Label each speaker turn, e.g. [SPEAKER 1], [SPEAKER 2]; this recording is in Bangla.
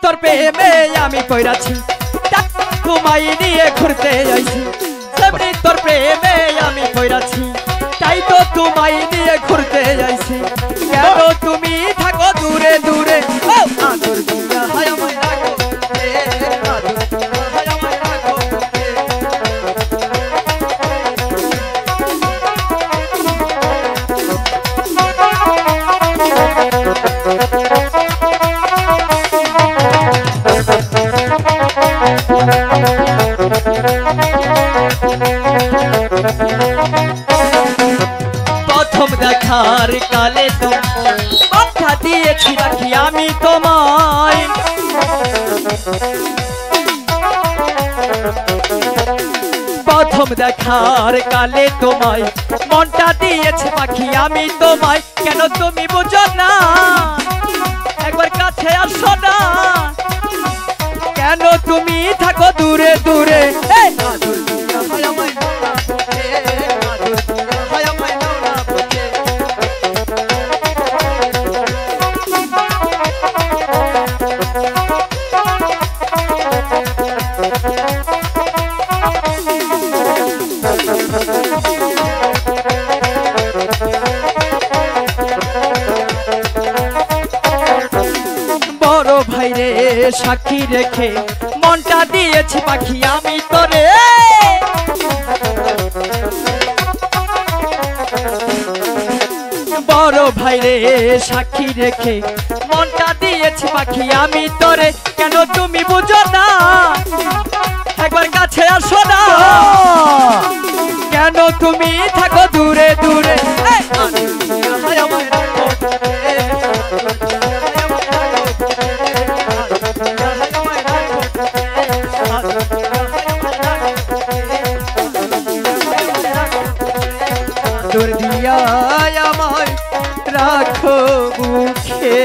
[SPEAKER 1] তোর প্রেমে আমি পড়াছি তোমায় নিয়ে ঘুরতে যাইছি সেমনি তোর প্রেমে আমি পড়াছি তাই তো তোমায় নিয়ে ঘুরতে যাইছি কেন তুমি থাকো দূরে দূরে আদর দিয়া হায় আমায় রাখো আদর দিয়া হায় আমায় রাখো প্রথম দেখার কালে তো কথা দিয়েছি রাখি আমি তোমায় প্রথম দেখার কালে তোমায় মনটা দিয়েছে পাখি আমি তোমায় কেন তুমি বুঝো না একবার কাছে আসো না কেন তুমি থাকো দূরে দূরে বড় ভাইরে সাক্ষী রেখে মনটা দিয়েছি পাখি আমি তোরে বড় ভাইরে সাক্ষী রেখে মনটা দিয়েছি পাখি আমি তোরে কেন তুমি বুঝো না একবার কাছে আসো না কেন তুমি থাকো দূরে দূরে আদর দিয়া আমায় রাখো বুকে